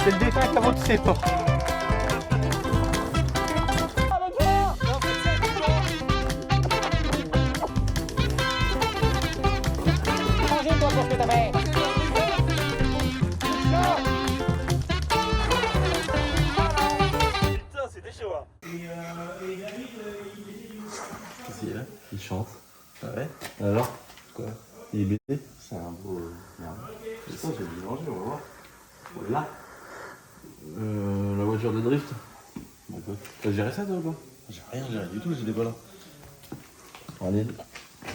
C'est le défunt qui a voté ses portes. Mangez-toi pour que ta mère. Putain, c'était chaud. Qu'est-ce qu'il y a? Il chante. Ah ouais? Alors? Quoi? Il est baisé? C'est un beau... Merde. C'est ça, j'ai dû manger, on va voir. Là? La voiture de drift. D'accord. T'as géré ça toi ou pas? J'ai rien géré du tout, j'étais pas là. Allez,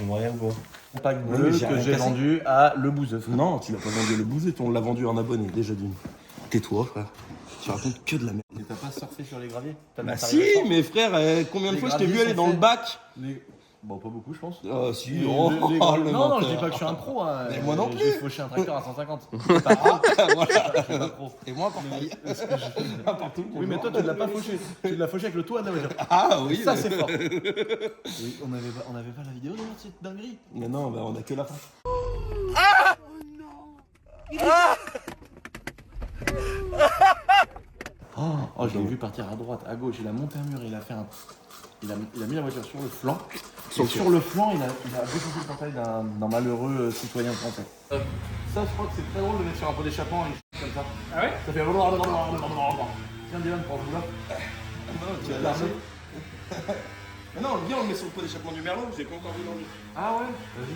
on voit rien ou pas? Pack bleu que j'ai vendu à Le Bouzeux. Non, tu l'as pas vendu à Le Bouzeux, on l'a vendu en abonné déjà d'une. Tais-toi frère. Tu racontes que de la merde. Et t'as pas surfé sur les graviers? Bah si, mais frère, combien de fois je t'ai vu aller dans le bac? Bon, pas beaucoup, je pense. Ah, si, non, non, je dis pas que je suis un pro. Hein. Mais moi non plus. J'ai fauché un tracteur à 150. Pas pro. Voilà. Je suis pas pro. Et moi, encore pareil. Oui, mais toi, tu l'as pas fauché. Tu l'as fauché avec le toit de la voiture. Ah oui. Ça, c'est fort. Oui, on avait pas la vidéo de cette dinguerie. Mais non, bah, on a que la fin. Ah oh non. Oh, je l'ai vu partir à droite, à gauche. Il a monté un mur, il a fait un. Il a mis la voiture sur le flanc. Et sur le flanc, il a défoncé le portail d'un malheureux citoyen français. Ça, je crois que c'est très drôle de mettre sur un pot d'échappement une chose comme ça. Ah ouais? Ça fait. Tiens, Dylan, prends-vous là. Non, tu as l'argent. Mais non, viens, on le met sur le pot d'échappement du Merlot. J'ai pas encore vu l'envie. Ah ouais? Vas-y.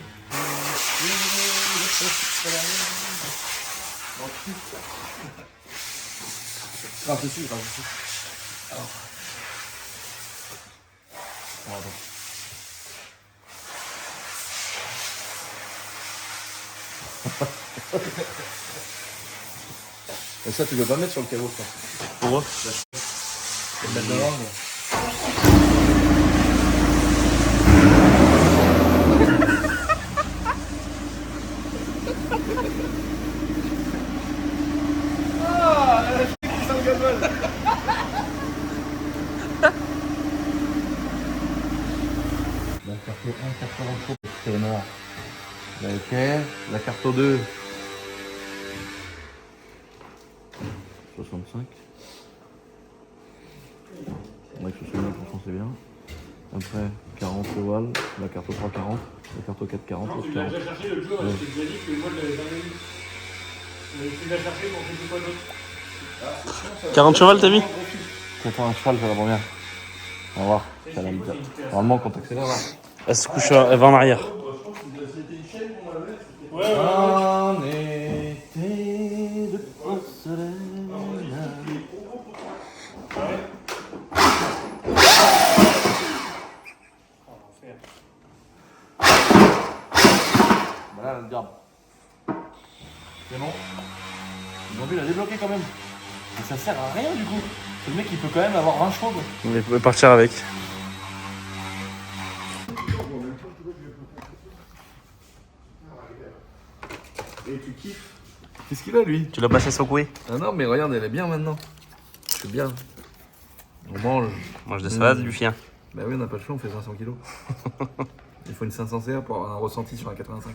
Grave dessus, grave dessus. Alors. Et ça, tu dois pas mettre sur le caveau, je pense. Pourquoi? Tu vas mettre de l'angle. Ah, la fille qui sent le gazole. La carte 1, carte 23, c'est noir. Ok, la carte 2. 65. Avec 69%, c'est bien. Après, 40 ovale, la carte 3, 40. La carte 4, 40. Non, tu l'as déjà cherché le jour, je t'ai déjà dit que moi je l'avais jamais eu. Tu l'as cherché pour quelque chose d'autre. 40 cheval, t'as mis? 80 cheval, ça va bien. On va voir. Normalement, quand t'accélères, là. Elle se couche, elle va en arrière. Ouais, en été de soleil. Voilà le garde. C'est bon. Ils ont vu, il a débloqué quand même. Mais ça sert à rien du coup. Le mec il peut quand même avoir 20 chevaux. Il peut partir avec. Et tu kiffes. Qu'est-ce qu'il a lui? Tu l'as passé secoué? Ah non mais regarde, elle est bien maintenant. C'est bien. On mange. On mange des salades, du chien. Bah oui, on n'a pas le choix, on fait 500 kilos. Il faut une 500 CR pour avoir un ressenti sur un 85.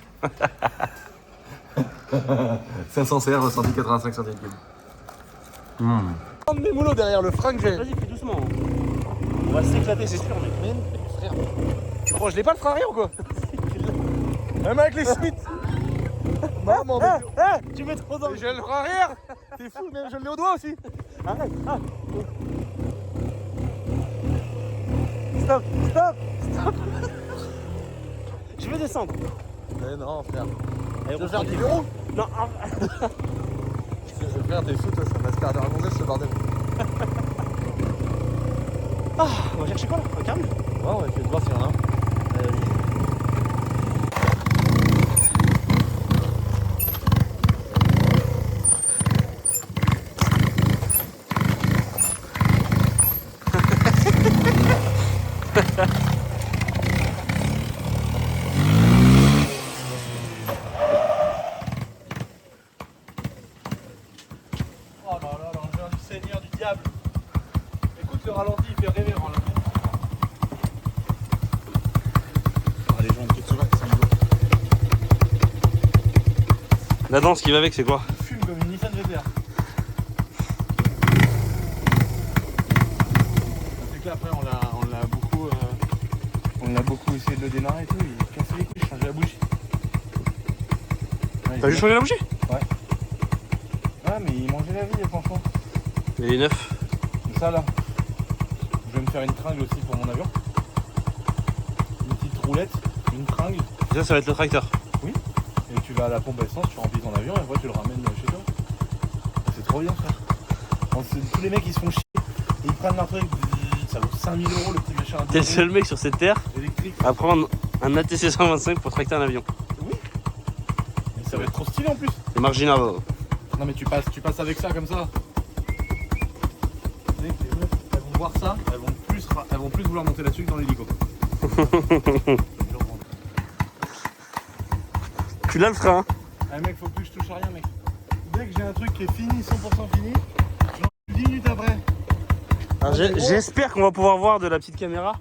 500 CR ressenti 85 centimes. Prendre mes moulots derrière le frein que j'ai. Vas-y, fais doucement. On va s'éclater, c'est sûr, mec. Mais frère. Tu crois que je l'ai pas le frein arrière ou quoi? Même avec les Smiths. Maman, tu mets trop dans. J'ai le frein arrière. T'es fou, mais je le mets au doigt aussi. Arrête. Ah. Stop, stop, stop. Je vais descendre. Mais non, frère. Tu veux faire du vélo? Non. Frère, t'es fou, toi, ça m'a scarré à raconter ce bordel. Ah, on va chercher quoi là? Un câble? Ouais, on va essayer de voir s'il y en a un. Oh là là, l'engin du Seigneur du diable. Écoute le ralenti, il fait rêver. Les gens de Ketsuba, ça me bloque. La danse qui va avec, c'est quoi? Fume comme une Nissan GTR. sais, après, on l'a beaucoup essayé de le démarrer et tout. Il a cassé les couilles, changer la bougie. Ouais, T'as juste changé la bougie? Ouais, mais il mangeait la vie, franchement. Il est neuf. Ça là, je vais me faire une tringle aussi pour mon avion. Une petite roulette, une tringle. Ça va être le tracteur. Oui. Et tu vas à la pompe à essence, tu remplis ton avion et après tu le ramènes chez toi. C'est trop bien, frère. Tous les mecs ils se font chier et ils prennent leur truc. Ça vaut 5000 € le petit machin. T'es le seul mec sur cette terre électrique. à prendre un ATC 125 pour tracter un avion. Oui. Et ça va être trop stylé en plus. C'est marginal. Non mais tu passes avec ça comme ça. Les meufs, elles vont voir ça, elles vont plus vouloir monter là-dessus que dans l'hélico. Tu l'as le frein. Ah mec, faut plus que je touche à rien mec. Dès que j'ai un truc qui est fini, 100% fini, j'en 10 minutes après. J'espère qu'on va pouvoir voir de la petite caméra.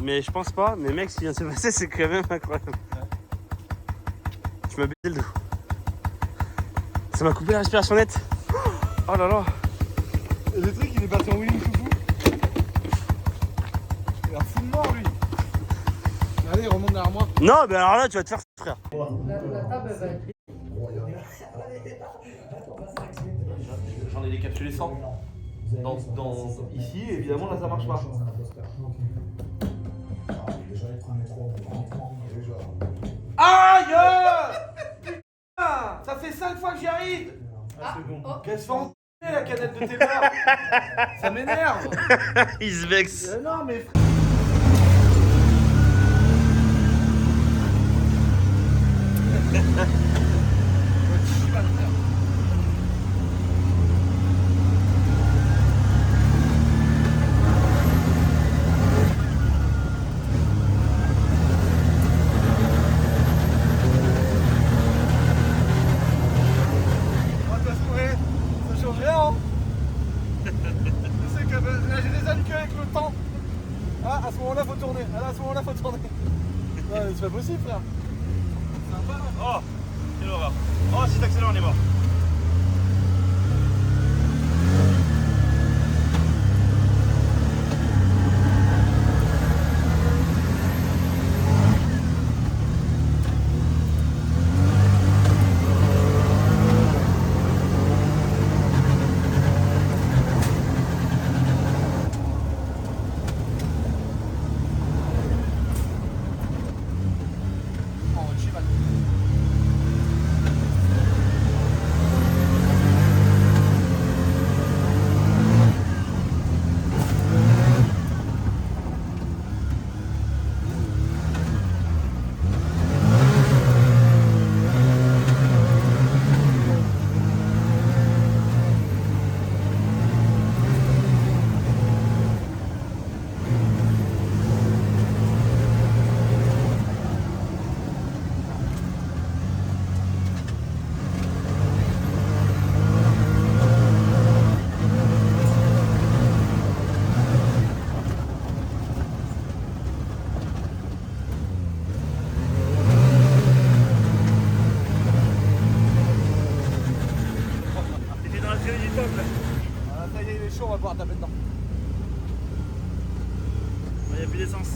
Mais je pense pas. Mais mec, ce qui vient de se passer, c'est quand même incroyable. Ouais. Tu m'as baisé le dos. Ça m'a coupé la respiration nette. Oh là là. Et le truc il est parti en wheeling tout fou. Il a fou de mort lui. Allez, remonte derrière moi. Non, mais alors là, tu vas te faire frère. La table va être. J'en ai décapsulé 100. Ici, évidemment, là ça marche pas. Aïe! Putain, ça fait 5 fois que j'y arrive. Qu'elle se fait enculer la canette de tes mains. Ça m'énerve. Il se vexe. Non mais ça change rien hein. Je sais que là j'ai des ânes que avec le temps. Ah à ce moment là faut tourner. Ah là à ce moment là faut tourner. Non mais c'est pas possible frère. Sympa là. Oh, quelle horreur. Oh, si t'accélères, on est mort. chaud, on va pouvoir taper dedans. Il n'y a plus d'essence.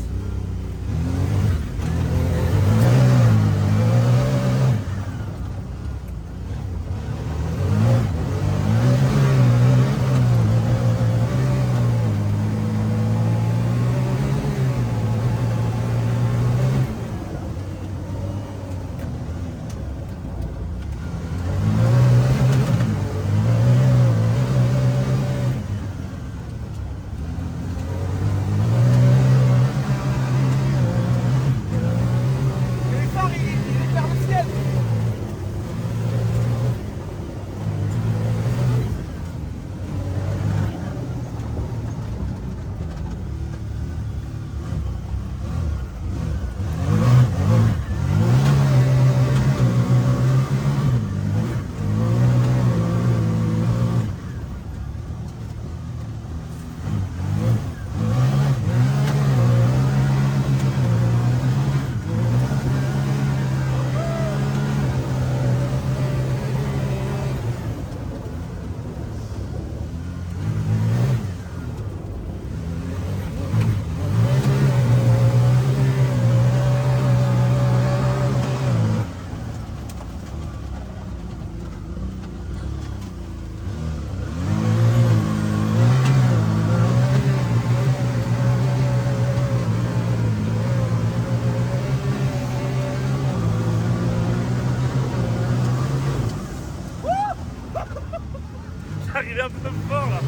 un peu fort là.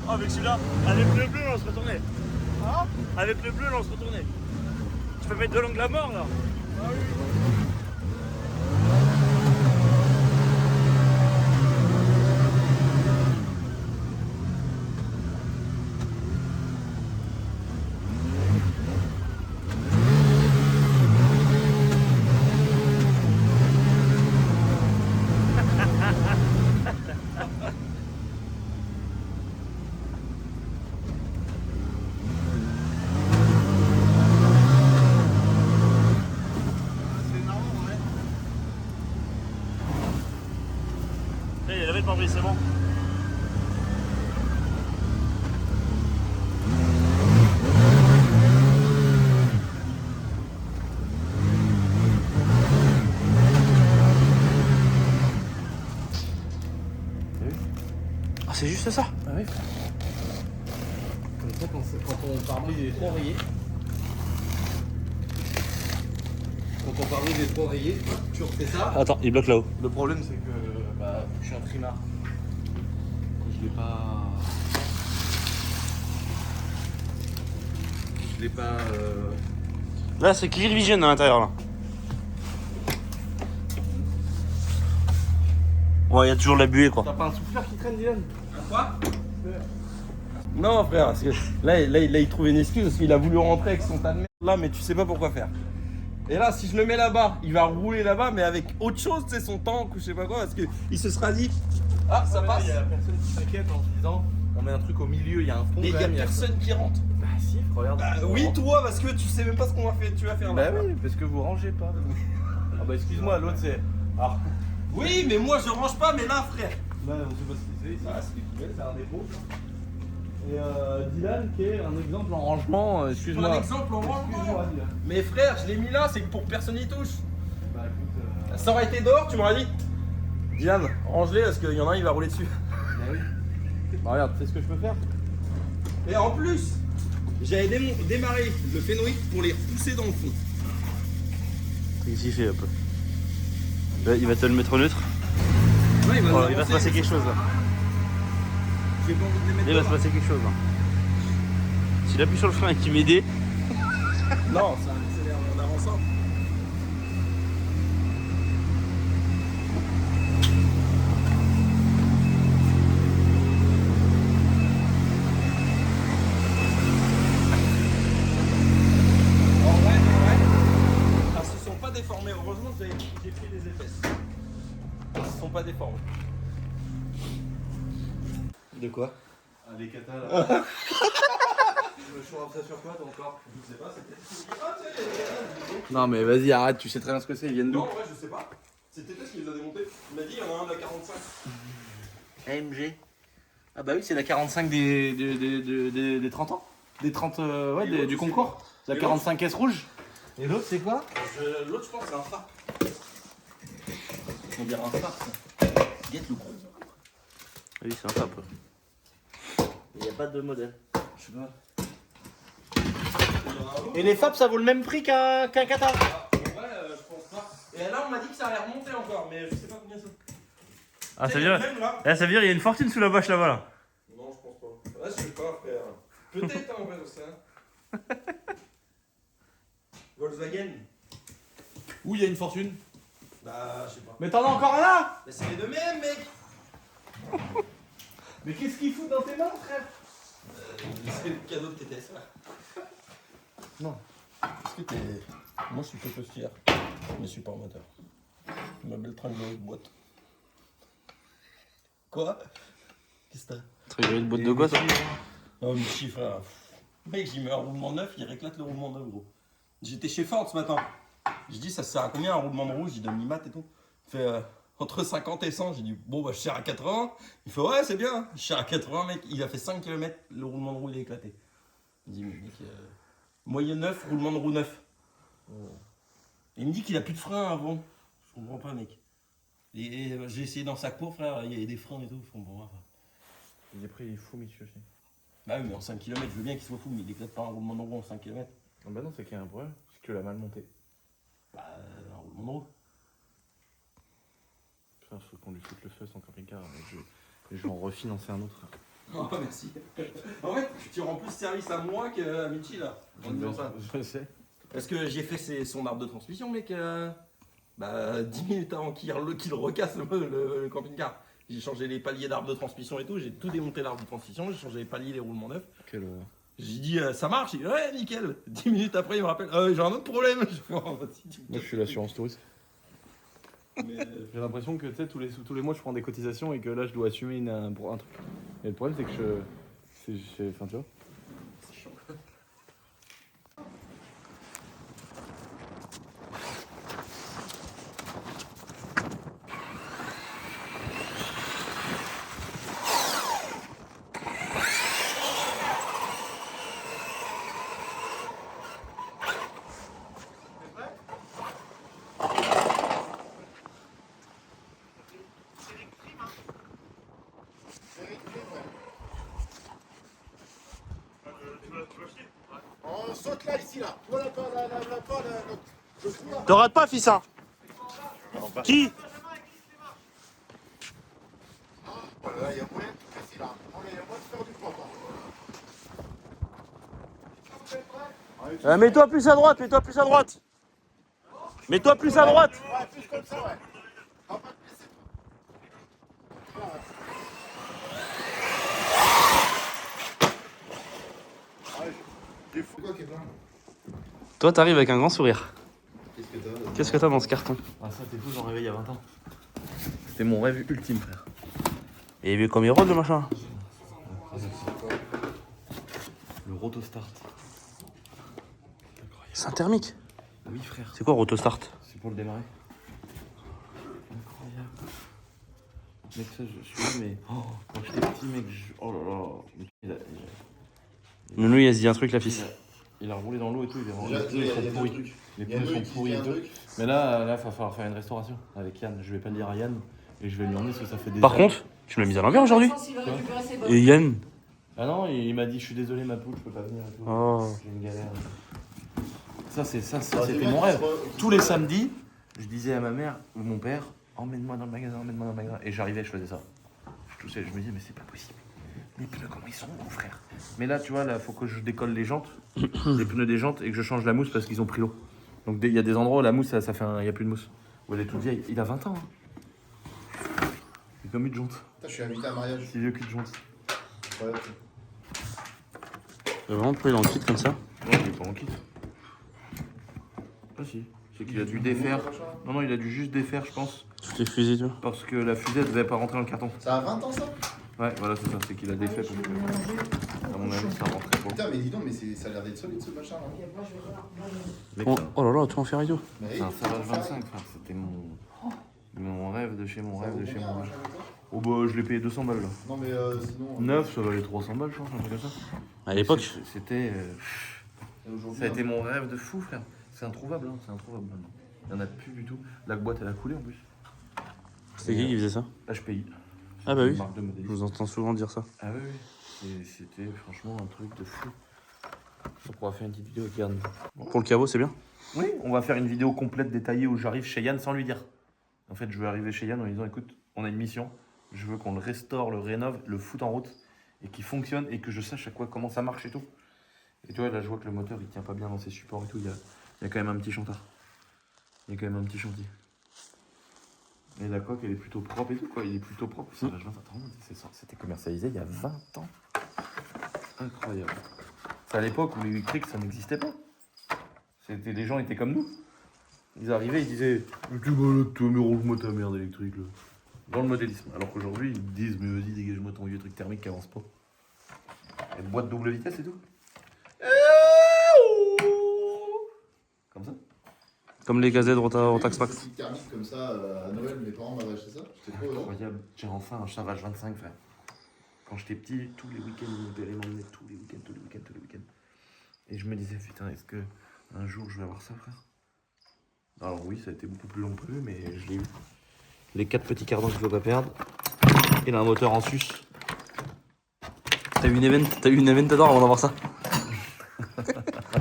Oh, avec celui-là, avec le bleu, on se retournait. Hein? Avec le bleu, on se retournait. Tu peux mettre de l'angle à mort là. Ah oui. Il est lavé le pare-brise, c'est bon. Ah, c'est juste ça? Ah oui. Comme ça, quand ton pare-brise est trop rayé. Quand ton pare-brise est trop rayé, tu refais ça. Attends, il bloque là-haut. Le problème, c'est que je suis un trimard. Je l'ai pas. Là, c'est Clear Vision à l'intérieur là. Ouais, il y a toujours la buée quoi. T'as pas un souffleur qui traîne, Dylan? Un quoi? Non, frère, parce que là, il trouve une excuse parce qu'il a voulu rentrer avec son tas de merde là, mais tu sais pas pourquoi faire. Et là, si je le mets là-bas, il va rouler là-bas, mais avec autre chose, tu sais, son tank ou je sais pas quoi, parce qu'il se sera dit ah, ça passe. Il y a personne qui s'inquiète en se disant on met un truc au milieu, il y a un fond. Et il y a personne qui rentre. Bah, si, regarde. Bah, oui, toi, parce que tu sais même pas ce qu'on va faire, tu vas faire là. Bah, oui, parce que vous rangez pas. Ah, bah, excuse-moi, l'autre c'est. Ah. Oui, mais moi je range pas, mais là, frère. Là, on sait pas ce que c'est. Ah, c'est des poubelles, c'est un dépôt. Et Dylan qui est un exemple en rangement, excuse-moi. Un exemple en rangement. Mais frère, je l'ai mis là, c'est que pour que personne n'y touche. Bah écoute, ça aurait été dehors, tu m'aurais dit. Dylan, range-les parce qu'il y en a un, il va rouler dessus. Bah oui. Bah regarde, tu sais ce que je peux faire? Et en plus, j'avais démarré le Fenwick pour les repousser dans le fond. Qu'est-ce qu'il fait un peu? Là, il va te le mettre au neutre. Ouais, Il va se passer quelque chose là. J'ai pas envie de les mettre Il va se passer quelque chose là. S'il appuie sur le frein et qu'il m'aide. Non, ça accélère en avançant. Ah, ils se sont pas déformés. Heureusement que j'ai pris des épaisses. Ils se sont pas déformés. De quoi? Ah, les katas là. Je suis rentré sur quoi ton corps? Je sais pas, c'était. Non mais vas-y, arrête, tu sais très bien ce que c'est, ils viennent d'où? Non, ouais, je sais pas. C'était Tess qui les a démontés. Il m'a dit, il y en a un de la 45. AMG. Ah bah oui, c'est la 45 des 30 ans. Des 30, ouais, du concours. La 45S rouge. Et l'autre, c'est quoi? L'autre, je pense, c'est un phare. On dirait un phare, ça. Guette le gros. Oui, c'est un phare peu. Il n'y a pas de modèle. Je sais pas. Et les FAP, ça vaut le même prix qu'un Qatar? Ouais, je pense pas. Et là, on m'a dit que ça allait remonter encore, mais je sais pas combien ça. Ah, ça veut dire. Là, ça veut dire qu'il y a une fortune sous la vache là-bas là. Non, je pense pas. Ouais, je sais pas, frère. Peut-être, hein, en fait, c'est hein. Volkswagen. Où il y a une fortune? Bah, je sais pas. Mais t'en as encore un là? Mais c'est les deux mêmes, mec. Mais qu'est-ce qu'il fout dans tes mains, frère? C'est le cadeau de TTS, là. Non. Est-ce que t'es. Moi, je suis peu fier, mais je suis pas en moteur. Ma belle tringle de boîte. Quoi? Qu'est-ce que t'as? Très une boîte de gosse. Oh, mais chiffre, frère. Mec, j'ai mis un roulement neuf, il réclate le roulement neuf, gros. J'étais chez Ford ce matin. Je dis, ça sert à combien un roulement de rouge? Il donne mi-mat et tout. Il fait entre 50 et 100. J'ai dit, bon, bah, je sers à 80. Il fait, ouais, c'est bien. Je sers à 80, mec. Il a fait 5 km, le roulement de roue, il est éclaté. Il dit, mec, moyenne neuf, roulement de roue neuf. Il me dit qu'il a plus de frein avant. comprends pas, mec. Et j'ai essayé dans sac pour, frère, il y avait des freins et tout, je comprends pas. Il est pris, il est fou, Mitch aussi. Bah oui, mais en 5 km, je veux bien qu'il soit fou, mais il éclate pas un roulement de roue en 5 km. Non, bah non, c'est qu'il y a un problème, c'est que tu l'as mal monté. Bah, un roulement de roue. Putain, faut qu'on lui foute le feu sans camping-car, mais je vais en refinancer un autre. Oh, merci. En fait, tu rends plus service à moi qu'à Michi, là. En disant ça. Je sais. Parce que j'ai fait son arbre de transmission, mec. Bah, 10 minutes avant qu'il recasse le camping-car. J'ai changé les paliers d'arbre de transmission et tout. J'ai tout démonté l'arbre de transmission. J'ai changé les paliers, les roulements neufs. Quelle horreur. J'ai dit, ça marche. Il dit, ouais, nickel. 10 minutes après, il me rappelle, j'ai un autre problème. Je fais, oh, vas-y, tu me Moi, je suis l'assurance touriste. J'ai l'impression que tu sais, tous les mois, je prends des cotisations et que là, je dois assumer un truc. Et le problème, c'est que enfin, tu vois. On saute là, ici, là. Tu vois la je fous là. Te rate pas, fils, hein. Qui? Voilà, il y a moyen de tout casser là. Il y a moyen de faire du poids. Mets-toi plus à droite, mets-toi plus à droite. Mets-toi plus à droite. Ouais, plus comme ça, ouais. On va pas te laisser. Il faut quoi, Kevin? Toi, t'arrives avec un grand sourire. Qu'est-ce que t'as? Qu'est-ce que t'as dans ce carton? Ah, ça, t'es fou, j'en rêvais il y a 20 ans. C'était mon rêve ultime, frère. Et vu comme il rôde le machin. Le Rotostart. C'est un thermique. Oui, frère. C'est quoi Rotostart? C'est pour le démarrer. Incroyable. Mec, ça, je suis là, mais. Oh, quand j'étais petit, mec, oh là là. Nounou, il a dit un truc, la fille. Il a roulé dans l'eau et tout, il est vraiment. Déjà, il y a Les deux pneus trucs. Les Il y a pneus un sont truc, pourris il y et a un tout. truc. Mais là, il va falloir faire une restauration avec Yann. Je vais pas le dire à Yann et je vais lui emmener parce que ça fait des. Par contre, tu me l'as mis à l'envers aujourd'hui. Et Yann? Ah non, il m'a dit je suis désolé ma poule, je peux pas venir et tout. Oh. J'ai une galère. Ça Ah, c'était bien mon qu'il rêve. soit- Tous les samedis, je disais à ma mère ou mon père, emmène-moi dans le magasin, emmène-moi dans le magasin. Et j'arrivais, je faisais ça. Je toussais, je me disais mais c'est pas possible. Les pneus comment ils sont mon frère. Mais là tu vois, là faut que je décolle les jantes, les pneus des jantes et que je change la mousse parce qu'ils ont pris l'eau. Donc il y a des endroits où la mousse ça fait il y a plus de mousse. Où elle est toute vieille. Il a 20 ans. Hein. Il est comme une jante. Putain, je suis invité à un mariage. C'est vieux qu'une jante. Ouais, T'as vraiment pris dans le kit comme ça? Non, il est pas en kit. Ah si. C'est qu'il a dû défaire. Non, non, il a dû juste défaire, je pense. Toutes les fusées, tu vois. Parce que la fusée, elle devait pas rentrer dans le carton. Ça a 20 ans, ça? Ouais, voilà, c'est ça. C'est qu'il a défait parce que, à mon avis, ça rentrait pas. Putain, mais dis donc, mais ça a l'air d'être solide ce machin là. Mec, Oh, c'est un- oh là là, tout en ferraille tout. Mais c'est un Savage 25, frère. C'était mon rêve de chez mon rêve de chez mon rêve. Oh bah, je l'ai payé 200 balles là. Non, mais sinon. Neuf, ça valait 300 balles, je pense, un truc comme ça. À l'époque. C'était. Aujourd'hui, Ça a été mon rêve de fou, frère. C'est introuvable, hein. C'est introuvable maintenant. Il y en a plus du tout. La boîte, elle a coulé en plus. C'était qui faisait ça? HPI. Ah bah Une oui. marque de Je modélisme. vous entends souvent dire ça. Ah oui, oui. Et c'était franchement un truc de fou. Donc on va faire une petite vidéo avec Yann. Pour le caveau, c'est bien? Oui, on va faire une vidéo complète détaillée où j'arrive chez Yann sans lui dire. En fait, je veux arriver chez Yann en lui disant écoute, on a une mission. Je veux qu'on le restaure, le rénove, le foute en route et qu'il fonctionne et que je sache à quoi comment ça marche et tout. Et tu vois, là, je vois que le moteur il tient pas bien dans ses supports et tout. Il y a quand même un petit chantard. Il y a quand même un petit chantier. Et la coque, elle est plutôt propre et tout, quoi. Il est plutôt propre. Ça, c'était commercialisé il y a 20 ans. Incroyable. C'est à l'époque où l'électrique, ça n'existait pas. C'était, les gens étaient comme nous. Ils arrivaient, ils disaient tu balades toi, mais range-moi ta merde électrique, là. Dans le modélisme. Alors qu'aujourd'hui, ils disent mais vas-y, dégage-moi ton vieux truc thermique qui avance pas. Une boîte double vitesse et tout. Comme ça. Comme les gazettes Rotax Max. Petite thermique comme ça à Noël, mes parents m'avaient acheté ça. J'étais trop heureux. Incroyable. J'ai enfin un Savage 25, frère. Quand j'étais petit, tous les week-ends, mon père il m'emmenait tous les week-ends. Et je me disais, putain, est-ce que un jour je vais avoir ça, frère? Alors oui, ça a été beaucoup plus long que prévu, mais je l'ai eu. Les 4 petits cardans qu'il ne faut pas perdre. Il a un moteur en sus. T'as eu une event dedans avant d'avoir ça.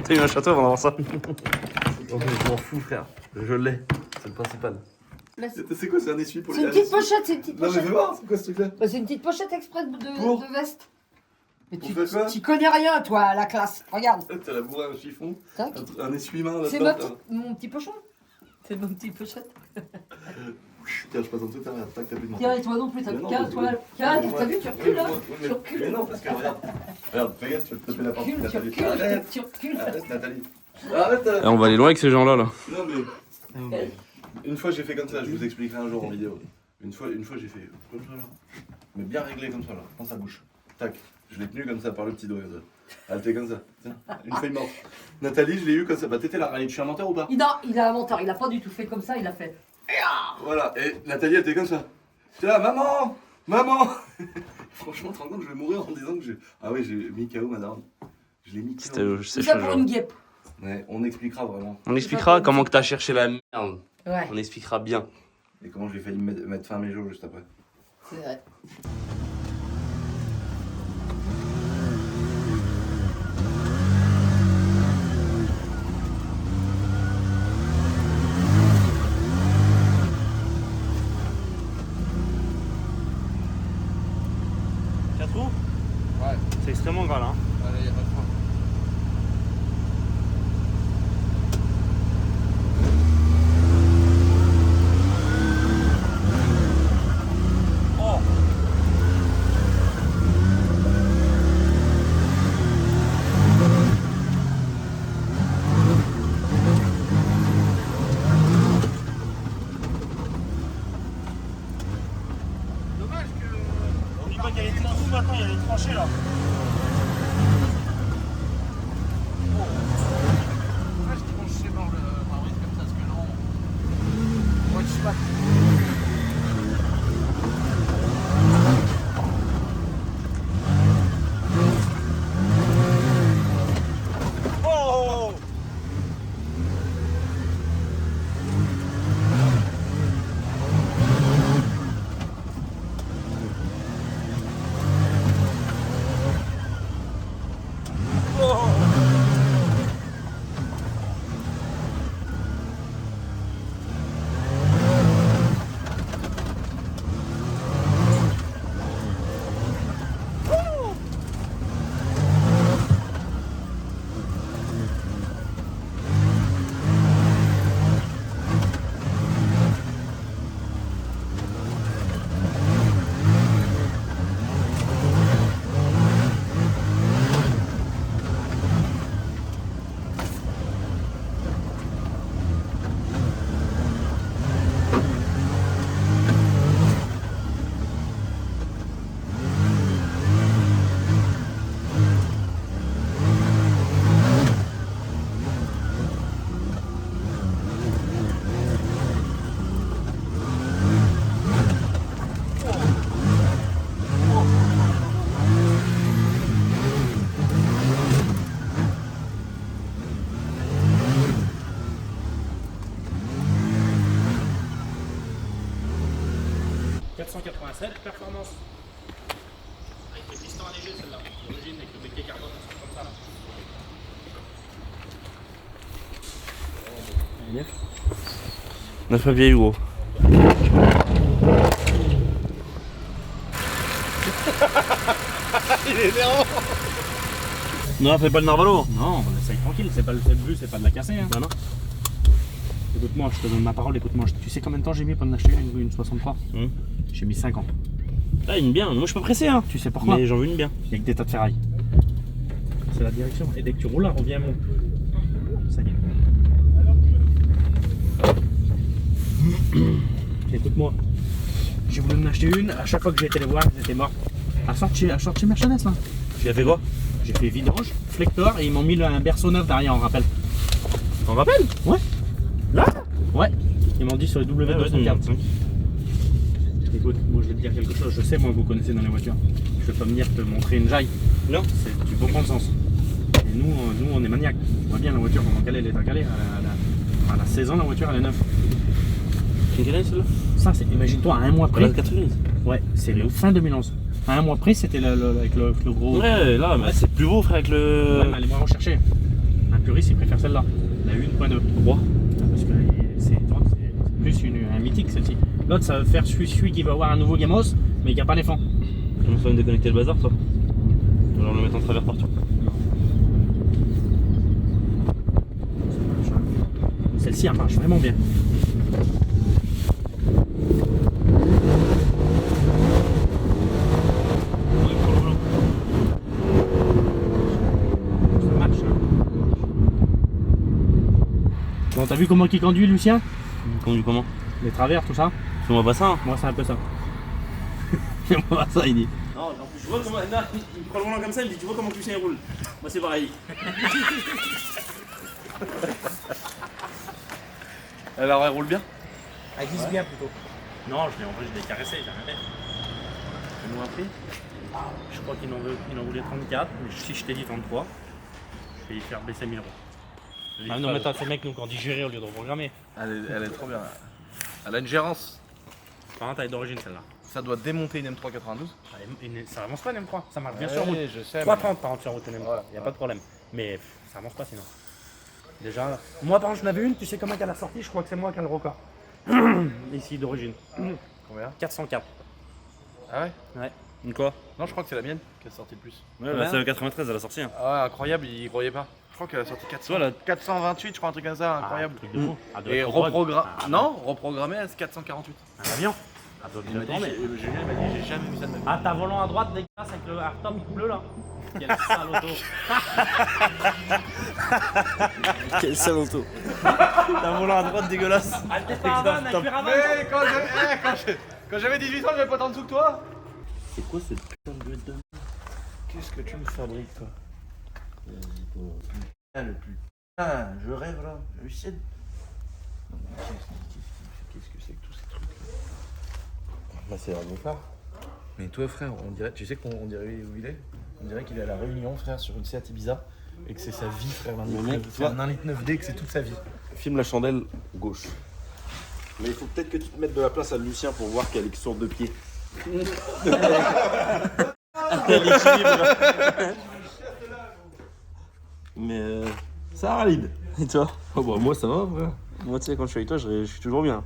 T'as eu un château avant d'avoir ça. Donc je m'en fous, frère. Je l'ai. C'est le principal. C'est quoi, c'est un essuie pour C'est une petite pochette, c'est une petite Non mais pochette. fais voir, c'est quoi ce truc-là? Bah, c'est une petite pochette exprès de veste. Mais Pour faire quoi? tu connais rien, toi, à la classe. Regarde. T'as la bourré un chiffon, Tac. un essuie-main là-dedans. C'est mon petit pochon. C'est mon petit pochette. Tiens, je passe en dessous, t'as plus de menton. Tiens, et toi non plus, t'as Mais non, tiens, mais toi, oui. tiens, Mais t'as vu, tu recules là. Oui, Tu recules. mais non, parce que regarde, fais gaffe, tu vas te taper la porte. Tu Nathalie. recules, Arrête, tu recules. arrête, Nathalie. Arrête. On va aller loin avec ces gens-là. Là. Non mais une fois j'ai fait comme ça, je vous expliquerai un jour en vidéo. Une fois j'ai fait comme ça là. Mais bien réglé comme ça là, dans sa bouche. Tac, je l'ai tenu comme ça par le petit doigt comme ça. Elle était comme ça. Tiens, une feuille morte. Nathalie, je l'ai eu comme ça. Bah t'étais là, tu suis un menteur ou pas? Il a un menteur, il a pas du tout fait comme ça, il a fait. Voilà, et Nathalie elle était comme ça. J'étais là, maman, maman. Franchement, tu te rends compte, je vais mourir en disant que j'ai. Ah oui, j'ai mis KO madame. Je l'ai mis KO. Tout ça pour une guêpe. Ouais, on expliquera vraiment. On expliquera comment que t'as cherché la merde. Ouais, On expliquera bien. Et comment j'ai failli mettre fin à mes jours juste après. c'est vrai. Ouais. C'est extrêmement gras là. Hein. Allez, y'a pas de frein. Dommage que. On dit pas qu'il y a des trous maintenant, il y a des tranchées là. Dommage qu'ils vont chier mort le pare-brise comme ça, parce que non. On va être schmack. Oh! Performance. Avec les pistons allégés, celle-là. D'origine, avec le becquet carbone, un truc comme ça. Là. 9 vieille Hugo. Il est énervant. Non, fais pas le narvalo. Non, on essaye tranquille, c'est pas le but, c'est pas de la casser. Hein. Non, non. Écoute-moi, je te donne ma parole, écoute-moi. Tu sais combien de temps j'ai mis pour en acheter une 63 J'ai mis 5 ans. Ah, une bien. Moi, je suis pas pressé, hein. Tu sais pourquoi? Mais j'en veux une bien. Il y a que des tas de ferraille. C'est la direction. Et dès que tu roules là, reviens à mon. Ça y est. Écoute-moi. J'ai voulu en acheter une. À chaque fois que j'ai été les voir, elles étaient mortes. À sortir chez Mercedes là. Tu as fait quoi? J'ai fait vidange, flector et ils m'ont mis un berceau neuf derrière en rappel. On rappelle? Ouais. Là? Ouais. Ils m'ont dit sur les W204. Écoute, moi je vais te dire quelque chose. Je sais, moi, vous connaissez dans les voitures. Je vais pas venir te montrer une jaille. Non. C'est du bon sens. Et nous, on est maniaques. On voit bien la voiture, comment elle est calée. Elle a Elle a 16 ans, la voiture, elle est neuve. Quelle année celle-là? Ça, c'est, imagine-toi, à un mois Elle a près. 90. Ouais, c'est le fin 2011. À un mois près, c'était avec le gros. Ouais, là, mais c'est plus beau, frère, avec le. Ouais, mais allez, moi, rechercher. Un puriste, il préfère celle-là. La 1.2. Pourquoi? Parce que c'est plus un mythique, celle-ci. L'autre, ça va faire celui qui va avoir un nouveau Gamos, mais qui n'a pas d'éléphant. Comment ça va me déconnecter le bazar, toi? Ou alors le mettre en travers partout. Celle-ci, elle marche vraiment bien. Ça marche, hein. Bon, t'as vu comment il conduit, Lucien? Conduit comment? Les travers, tout ça? Fais-moi pas ça, hein. Moi, c'est un peu ça. Fais-moi pas ça, il dit. Non, en plus, je vois comment. Non, il prend le volant comme ça, il me dit, tu vois comment Lucien il roule? Moi, c'est pareil. Alors, elle roule bien? Elle glisse bien plutôt. Non, en vrai, je l'ai caressé, j'ai rien fait. Fais-nous un prix. Je crois qu'il en voulait 34, mais si je t'ai dit 33, je vais y faire baisser 1000 euros. Ah non, mais attends, ces mecs nous ont dit gérer au lieu de reprogrammer. Elle est trop bien. Elle a une gérance. Par contre, elle est d'origine celle-là. Ça doit démonter une M392. Ça avance pas une M3, ça marche bien Ouais, sur route. je sais. 3,30 par contre sur route une M3, Voilà. y a pas de problème. Mais ça avance pas sinon. Déjà, moi par contre j'en avais une, tu sais comment qu'elle a sorti, je crois que c'est moi qui ai le record. Ici d'origine. Combien? 404. Ah ouais? Ouais. Une quoi? Non, je crois que c'est la mienne qui a sorti le plus. Ouais, bah, c'est le 93, elle a sorti. Hein. Ah ouais, incroyable, il croyait pas. Je crois qu'elle a sorti 400, 428, je crois, un truc comme ça, incroyable. Truc de fou. Elle doit Et être au prog. non, reprogrammé, c'est 448. Un avion. Elle doit bien tourner. Julien m'a dit, j'ai jamais vu ça de ma vie. Ah, t'as volant à droite dégueulasse avec le hardtop bleu là. Quel sale auto. Quel sale auto. T'as un volant à droite dégueulasse. Ah, t'es pas avant, avec cuir avant. Mais quand j'avais 18 ans, j'avais pas tant de sous que toi. C'est quoi cette putain de bête de merde? Qu'est-ce que tu me fabriques, toi? Putain, le plus. Putain, je rêve là, Lucien. Qu'est-ce que c'est que tous ces trucs là? Bah, c'est un phare. Mais toi, frère, on dirait, tu sais qu'on dirait où il est? On dirait qu'il est à la Réunion, frère, sur une Seat Ibiza. Et que c'est sa vie, frère, Mais mec, c'est un 1,9 litre que c'est toute sa vie. Filme la chandelle gauche. Mais il faut peut-être que tu te mettes de la place à Lucien pour voir quelle sorte de pied. Mais ça valide. Et toi? Oh bah moi ça va frère. Moi tu sais quand je suis avec toi je suis toujours bien.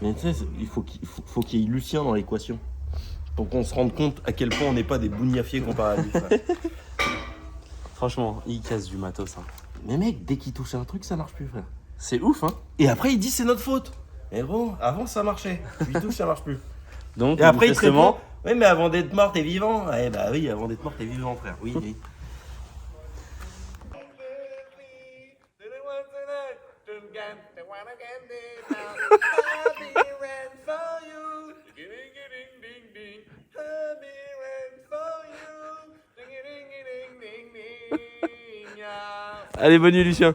Mais tu sais il faut qu'il y ait Lucien dans l'équation. Pour qu'on se rende compte à quel point on n'est pas des bougnafiers comparé à lui. Frère. Franchement, il casse du matos. Hein. Mais mec, dès qu'il touche un truc ça marche plus frère. C'est ouf hein. Et après il dit c'est notre faute. Mais bon, avant ça marchait. Tu lui touches ça marche plus. Donc Et après il te manifestement, répond, oui mais avant d'être mort t'es vivant. Eh bah oui avant d'être mort t'es vivant frère. Oui oui. allez bonne nuit Lucien.